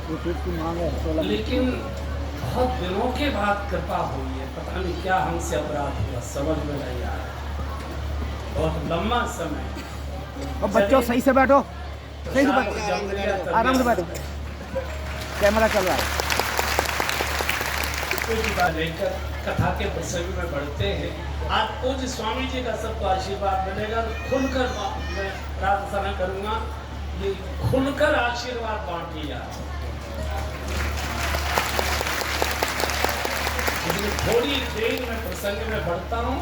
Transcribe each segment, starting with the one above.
लेकिन बहुत दिनों के बाद कृपा हुई है, पता नहीं क्या हमसे अपराध हुआ, समझ में नहीं आ रहा। बहुत लंबा समय। और बच्चों सही से बैठो, सही से बैठो, आराम से बैठो, कैमरा चल रहा है। लेकर कथा के प्रसंग में बढ़ते हैं। आज पूज्य स्वामी जी का सबको आशीर्वाद मिलेगा। खुलकर मैं प्रार्थना करूंगा, ये खुलकर आशीर्वाद बांटिए। थोड़ी देर में प्रसंग में बढ़ता हूँ,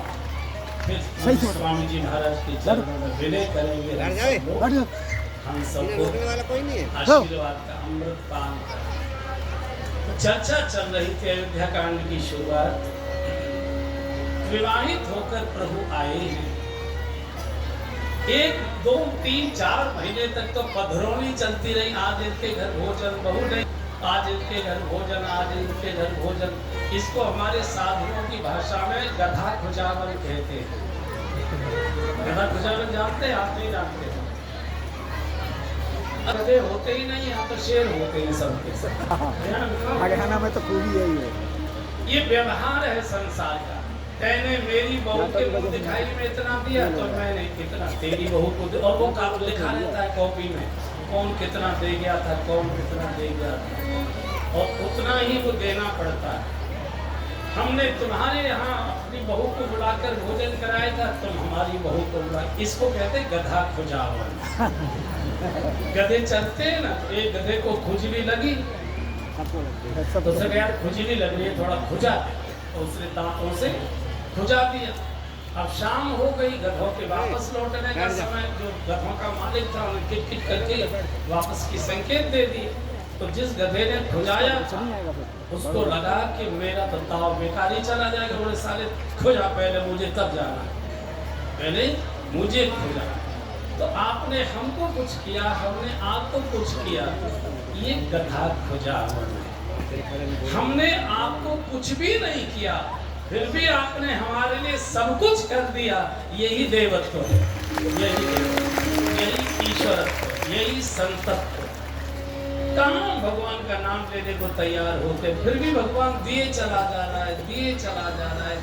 फिर स्वामी जी महाराज के चरणों में विनय करेंगे। हम सबको आशीर्वाद का अमृत पान करें। चर्चा चल रही थी अयोध्या कांड की शुरुआत। विवाहित होकर प्रभु आए हैं, 1, 2, 3, 4 महीने तक तो पधरौनी चलती रही। आज इनके घर भोजन, बहू नहीं, आज इनके घर भोजन, आज इनके घर भोजन। इसको हमारे साधुओं की भाषा में गधा खुजावन कहते हैं। गधा खुजावन जानते हैं? आप नहीं जानते? गधे होते ही नहीं, यहाँ तो शेर होते हैं सबके सब। हरियाणा में तो पूरी यही है। ये व्यवहार है संसार का। मैंने मेरी बहू के मुंह दिखाई में इतना दिया तो मैंने कितना तेरी बहू को, और वो काम लिखा रहता है कॉपी में, कौन कितना दे गया था, कौन कितना दे गया था, और उतना ही वो देना पड़ता है। हमने तुम्हारे यहाँ अपनी बहू को बुलाकर भोजन कराया था, तुम हमारी बहू को बुला। इसको कहते गधा खुजावन। गधे चलते हैं ना, एक गधे को खुजली लगी तो उसे यार खुजली लग रही है, थोड़ा खुजा दे, तो उसने दांतों से खुजा दिया। अब शाम हो गई, गधों के वापस लौटने का समय। जो गधों का मालिक था उन्हें किट किट करके वापस की संकेत दे दी। तो जिस गधे ने खुजाया था उसको लगा कि मेरा तो ताव बेकार ही चला जाएगा। बोले साले खुजा पहले, मुझे तब जाना, पहले मुझे खुजा। तो आपने हमको कुछ किया, हमने आपको कुछ किया, ये गधा खुजावन है। हमने आपको कुछ भी नहीं किया, फिर भी आपने हमारे लिए सब कुछ कर दिया। यही देवत्व है, यही ईश्वरत्व, यही संतत्व। कहाँ भगवान का नाम लेने को तैयार होते, फिर भी भगवान दिए चला जा रहा है, दिए चला जा रहा है।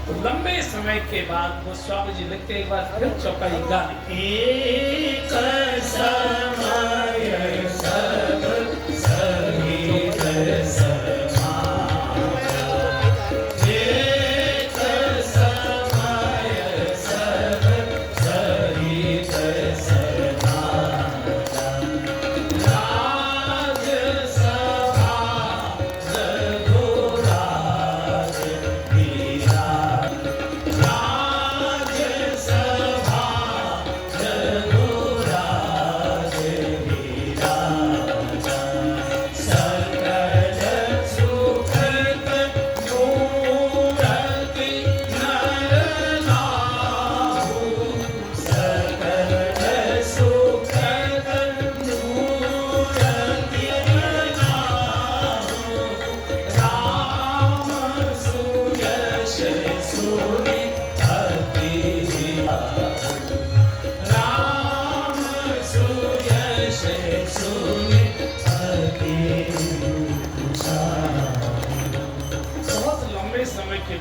तो लंबे समय के बाद वो स्वामी जी लिखते, एक बार फिर चौपाई गाने, एक समय सब सहित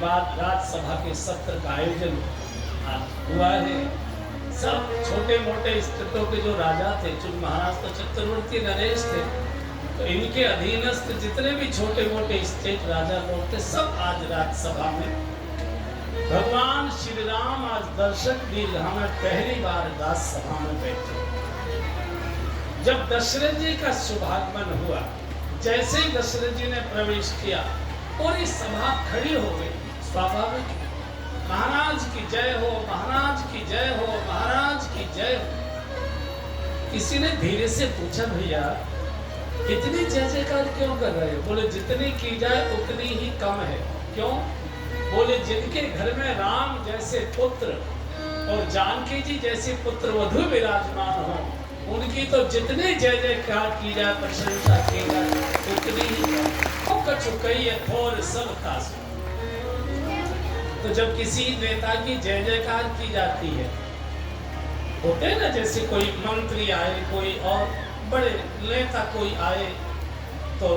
बाद राज्यसभा के सत्र का आयोजन हुआ है। सब छोटे मोटे स्टेटों के जो राजा थे, जो महाराष्ट्र चक्रवर्ती नरेश थे, तो इनके अधीनस्थ जितने भी छोटे मोटे स्टेट राजा लोग थे, सब आज राज्यसभा में। भगवान श्री राम आज दर्शक दीर्घा में पहली बार राज्यसभा में बैठे। जब दशरथ जी का शुभागमन हुआ, जैसे ही दशरथ जी ने प्रवेश किया, पूरी सभा खड़ी हो गई। स्वाभाविक, महाराज की जय हो, महाराज की जय हो, महाराज की जय हो। किसी ने धीरे से पूछा, भैया इतनी जय जयकार क्यों कर रहे हो? बोले जितनी की जाए उतनी ही कम है। क्यों? बोले जिनके घर में राम जैसे पुत्र और जानकी जी जैसे पुत्र वधु विराजमान हो, उनकी तो जितनी जय जयकार की जाए, प्रशंसा की जाए, उतनी ही थोर सब खास। तो जब किसी नेता की जय जयकार की जाती है, होते ना, जैसे कोई मंत्री आए, कोई और बड़े नेता कोई आए तो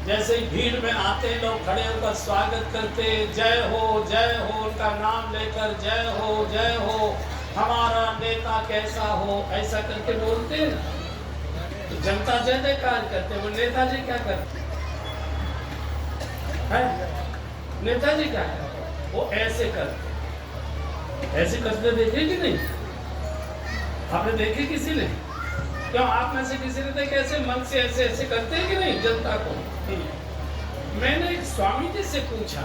जैसे ही भीड़ में आते लोग खड़े होकर स्वागत करते, जय हो उनका नाम लेकर जय हो हमारा नेता कैसा हो, ऐसा करके बोलते हैं ना। तो जनता जय जयकार करते, वो नेताजी क्या करते हैं? नेताजी क्या करते? वो ऐसे करते, ऐसे करते देखे कि नहीं? आपने देखे किसी ने? क्यों आप में से किसी ने देखे ऐसे मन से ऐसे करते हैं कि नहीं जनता को? मैंने एक स्वामी जी से पूछा,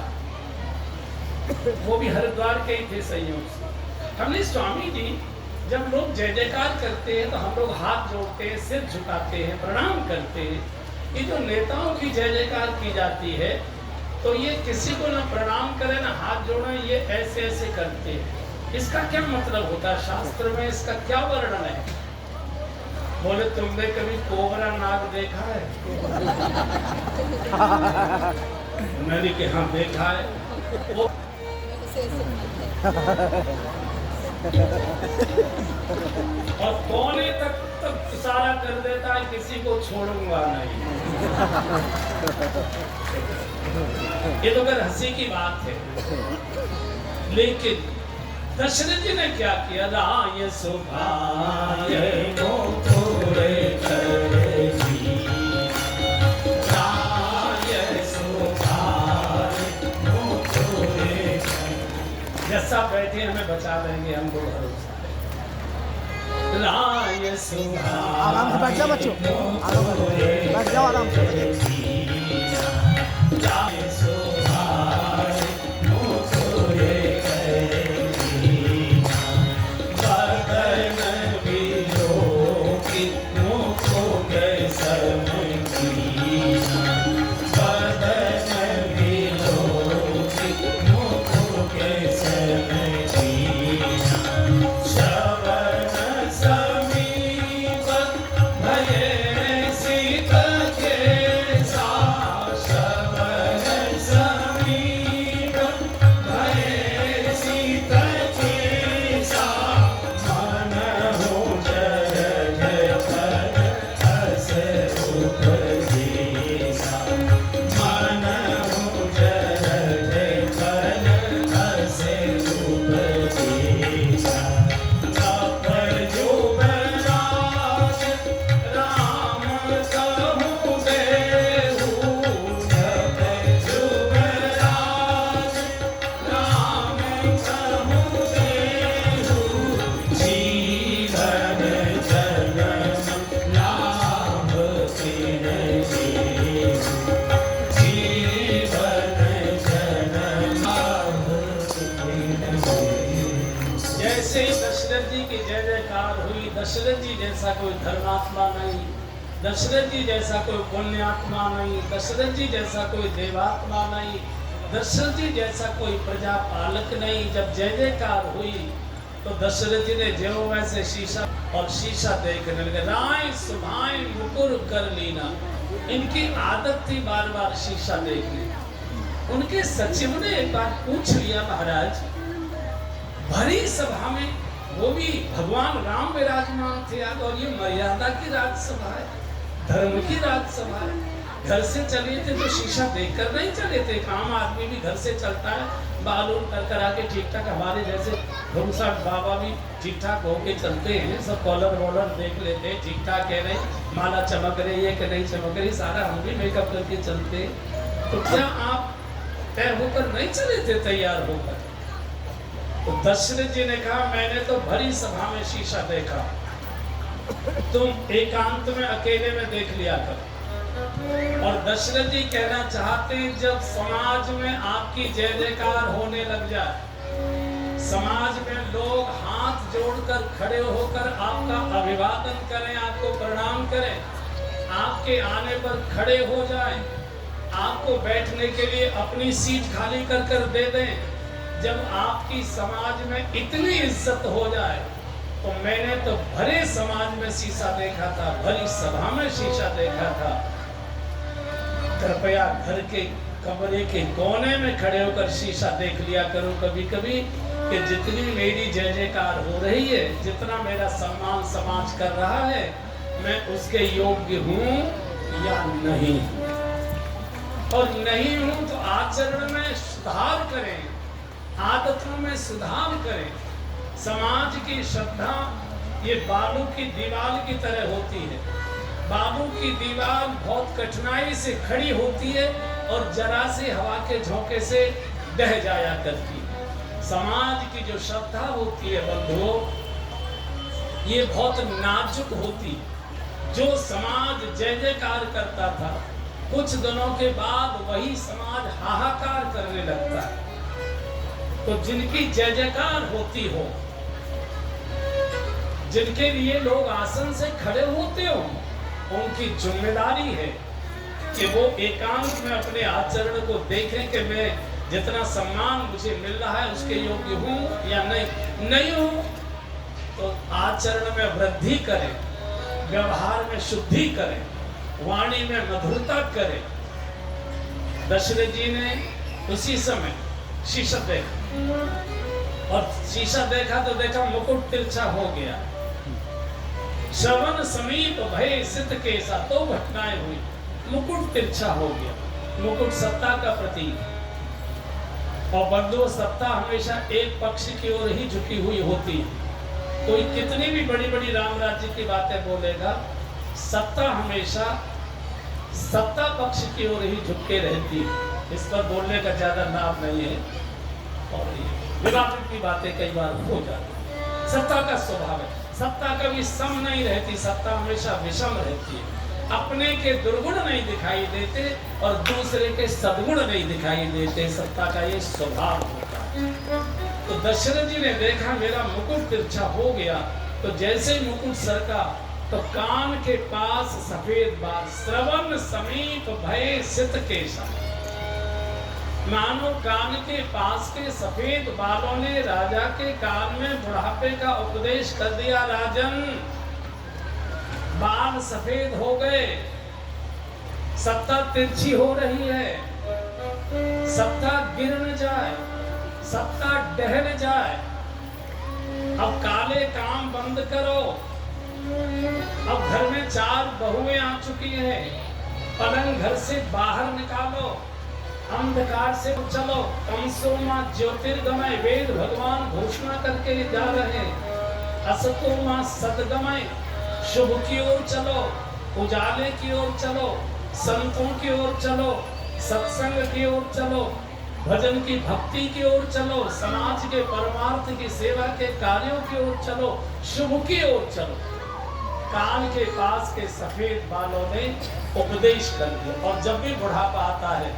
वो भी हरिद्वार के ही थे संयोग से। हमने स्वामी जी जब लोग जय जयकार करते हैं तो हम लोग हाथ जोड़ते हैं, सिर झुकाते हैं, प्रणाम करते हैं। ये जो नेताओं की जय जयकार की जाती है तो ये किसी को ना प्रणाम करे ना हाथ जोड़े, ये ऐसे करते हैं। इसका क्या मतलब होता है? शास्त्र में इसका क्या वर्णन है? बोले तुमने कभी कोबरा नाग देखा है? मैंने कि हाँ देखा है। वो और कोने तक इशारा कर देता है, किसी को छोड़ूंगा नहीं। ये तो अगर हंसी की बात है, लेकिन दशरथ जी ने क्या किया? राय सुभाय मोरे करेगी, राय सुभाय मोरे। जैसा बैठे हमें बचा लेंगे, हम लोग भरोसा है। राय सुभाय, आराम से बैठ जाओ बच्चों, बैठ जाओ आराम से। राय सुभाय मोरे दशरथ जी जैसा कोई धर्मात्मा नहीं, दशरथ जी जैसा कोई पुण्यात्मा नहीं, दशरथ जी जैसा कोई देवात्मा नहीं, दशरथ जी जैसा कोई प्रजा पालक नहीं। जब जय जयकार हुई तो दशरथ जी ने ज्यों वैसे शीशा और शीशा देखने लगे। राय सुभाय मुकुर कर लीना, इनकी आदत थी बार बार शीशा देखने। उनके सचिव ने एक बार पूछ लिया, महाराज भरी सभा में वो भी भगवान राम विराजमान थे और ये मर्यादा की राजसभा है, धर्म की राजसभा है, घर से चले थे तो शीशा देखकर नहीं चले थे। आम आदमी भी घर से चलता है, बाल उल कर करा के ठीक ठाक, हमारे जैसे घुमसाट बाबा भी ठीक ठाक होके चलते हैं, सब कॉलर वॉलर देख लेते हैं ठीक ठाक है नहीं, माला चमक रही है कि नहीं चमक रही, सारा हम भी मेकअप करके चलते। तो क्या आप तय होकर नहीं चले थे, तैयार होकर? तो दशरथ जी ने कहा मैंने तो भरी सभा में शीशा देखा, तुम एकांत में अकेले में देख लिया कर। और दशरथ जी कहना चाहते हैं जब समाज में आपकी जय जयकार होने लग जाए, समाज में लोग हाथ जोड़कर खड़े होकर आपका अभिवादन करें, आपको प्रणाम करें, आपके आने पर खड़े हो जाएं, आपको बैठने के लिए अपनी सीट खाली कर कर दे दें, जब आपकी समाज में इतनी इज्जत हो जाए, तो मैंने तो भरे समाज में शीशा देखा था, भरी सभा में शीशा देखा था। कृपया घर के कमरे के कोने में खड़े होकर शीशा देख लिया करो कभी कभी, कि जितनी मेरी जय जयकार हो रही है, जितना मेरा सम्मान समाज कर रहा है, मैं उसके योग्य हूं या नहीं। और नहीं हूं तो आचरण में सुधार करें, आदतों में सुधार करें। समाज की श्रद्धा ये बालू की दीवार की तरह होती है। बालू की दीवार बहुत कठिनाई से खड़ी होती है और जरा से हवा के झोंके से ढह जाया करती है। समाज की जो श्रद्धा होती है बंधुओं, ये बहुत नाजुक होती है। जो समाज जय जयकार करता था, कुछ दिनों के बाद वही समाज हाहाकार करने लगता है। तो जिनकी जय जयकार होती हो, जिनके लिए लोग आसन से खड़े होते हो, उनकी जिम्मेदारी है कि वो एकांत में अपने आचरण को देखें कि मैं जितना सम्मान मुझे मिल रहा है उसके योग्य हूं या नहीं हूं। तो आचरण में वृद्धि करें, व्यवहार में शुद्धि करें, वाणी में मधुरता करें। दशरथ जी ने उसी समय शीशा देखा और शीशा देखा तो देखा मुकुट तिरछा हो गया। श्रवण समीप भय सिद्ध केसा, तो घटनाएं हुई, मुकुट तिरछा हो गया। मुकुट सत्ता का प्रतीक, और बंधुओं सत्ता हमेशा एक पक्ष की ओर ही झुकी हुई होती है। कोई कितनी भी बड़ी बड़ी राम राज्य की बातें बोलेगा, सत्ता हमेशा सत्ता पक्ष की ओर ही झुके रहती है। इस पर बोलने का ज्यादा लाभ नहीं है और विवादित की बातें कई बार हो जाती है। सत्ता का स्वभाव है, सत्ता कभी सम नहीं रहती, सत्ता हमेशा विषम रहती है। अपने के दुर्गुण नहीं दिखाई देते और दूसरे के सद्गुण नहीं दिखाई देते, सत्ता का ये स्वभाव होता है। तो दशरथ जी ने देखा मेरा मुकुट तिरछा हो गया, तो जैसे मुकुट सरका तो कान के पास सफेद बाल, श्रवण समीप भय सित केसा, मानो कान के पास के सफेद बालों ने राजा के कान में बुढ़ापे का उपदेश कर दिया। राजन, बाल सफेद हो गए, सत्ता तिरछी हो रही है, सत्ता गिर न जाए, सत्ता ढह न जाए। अब काले काम बंद करो। अब घर में 4 बहुएं आ चुकी हैं, पलंग घर से बाहर निकालो, अंधकार से चलो। तमसो मां ज्योतिर्गमय, वेद भगवान घोषणा करके जा रहे हैं। असतो मां सद्गमय, शुभ की ओर चलो, उजाले की ओर चलो, संतों की ओर चलो, सत्संग की ओर चलो, भजन की भक्ति की ओर चलो, समाज के परमार्थ की सेवा के कार्यों की ओर चलो, शुभ की ओर चलो। कान के पास के सफेद बालों ने उपदेश कर दिया। और जब भी बुढ़ापा आता है,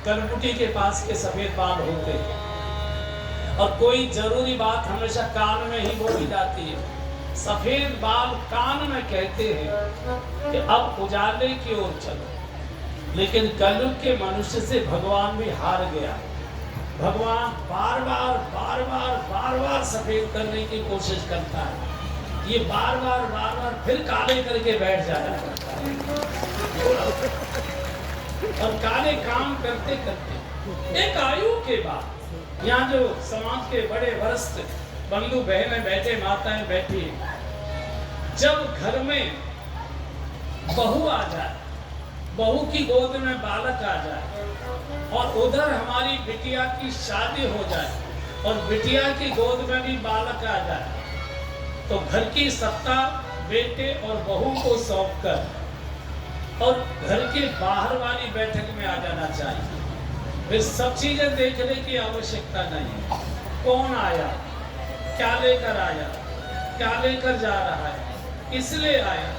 कनमुटी के पास के सफेद बाल होते हैं और कोई जरूरी बात हमेशा कान में ही बोली जाती है। सफेद बाल कान में कहते हैं कि अब उजाले की ओर चलो। लेकिन कलयुग के मनुष्य से भगवान भी हार गया। भगवान बार बार सफेद करने की कोशिश करता है। ये बार बार फिर काले करके बैठ जाया करता है। और काले काम करते करते एक आयु के बाद, यहाँ जो समाज के बड़े वरिष्ठ बंधु बहनें बैठे, माताएं बैठी, जब घर में बहू आ जाए, बहू की गोद में बालक आ जाए और उधर हमारी बिटिया की शादी हो जाए और बिटिया की गोद में भी बालक आ जाए, तो घर की सत्ता बेटे और बहू को सौंपकर और घर के बाहर वाली बैठक में आ जाना चाहिए। फिर सब चीजें देखने की आवश्यकता नहीं है। कौन आया, क्या लेकर आया, क्या लेकर जा रहा है, इसलिए आया।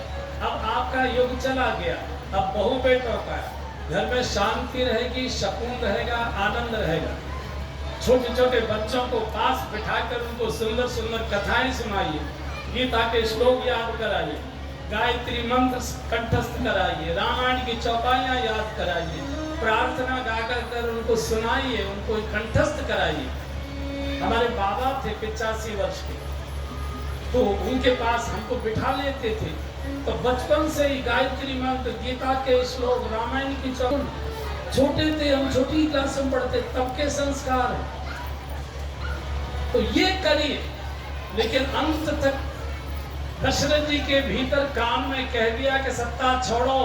अब आपका युग चला गया, अब बहू बेटों का घर में शांति रहेगी, सुकून रहेगा, आनंद रहेगा। छोटे छोटे बच्चों को पास बिठाकर उनको सुंदर सुंदर कथाएं सुनाइए, गीता के श्लोक याद कराइए, गायत्री मंत्र कंठस्थ कराइए, रामायण की चौपाइयां याद कराइए, प्रार्थना गाकर कर उनको सुनाइए, उनको कंठस्थ कराइए। हमारे बाबा थे 85 वर्ष के, तो उनके पास हमको बिठा लेते थे, तो बचपन से ही गायत्री मंत्र, गीता के श्लोक, रामायण की चौपाई, छोटे थे हम, छोटी क्लास में पढ़ते, तब के संस्कार है। तो ये करिए, लेकिन अंत तक दशरथ जी के भीतर कान में कह दिया कि सत्ता छोड़ो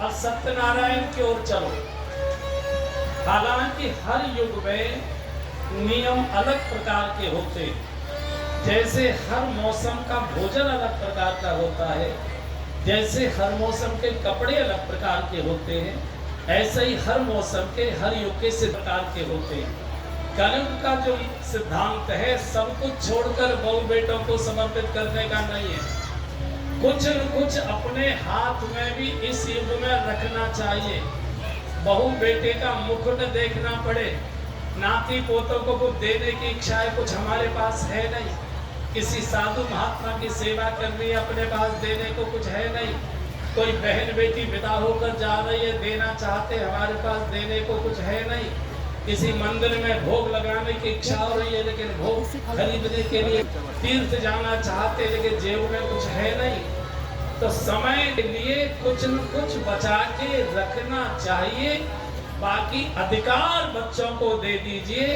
और सत्यनारायण की ओर चलो। हालांकि हर युग में नियम अलग प्रकार के होते हैं। जैसे हर मौसम का भोजन अलग प्रकार का होता है, जैसे हर मौसम के कपड़े अलग प्रकार के होते हैं, ऐसे ही हर मौसम के हर युग के प्रकार के होते हैं। कलयुग का जो सिद्धांत है सब कुछ छोड़कर बहु बेटों को समर्पित करने का नहीं है। कुछ न कुछ अपने हाथ में भी इस युग में रखना चाहिए। बहु बेटे का मुख न देखना पड़े, नाती पोतों को कुछ देने की इच्छा कुछ हमारे पास है नहीं, किसी साधु महात्मा की सेवा करनी है अपने पास देने को कुछ है नहीं, कोई बहन बेटी विदा होकर जा रही है देना चाहते हमारे पास देने को कुछ है नहीं, किसी मंदिर में भोग लगाने की इच्छा हो रही है लेकिन भोग खरीदने के लिए तीर्थ जाना चाहते लेकिन जेब में कुछ है नहीं। तो समय के लिए कुछ न कुछ बचा के रखना चाहिए, बाकी अधिकार बच्चों को दे दीजिए।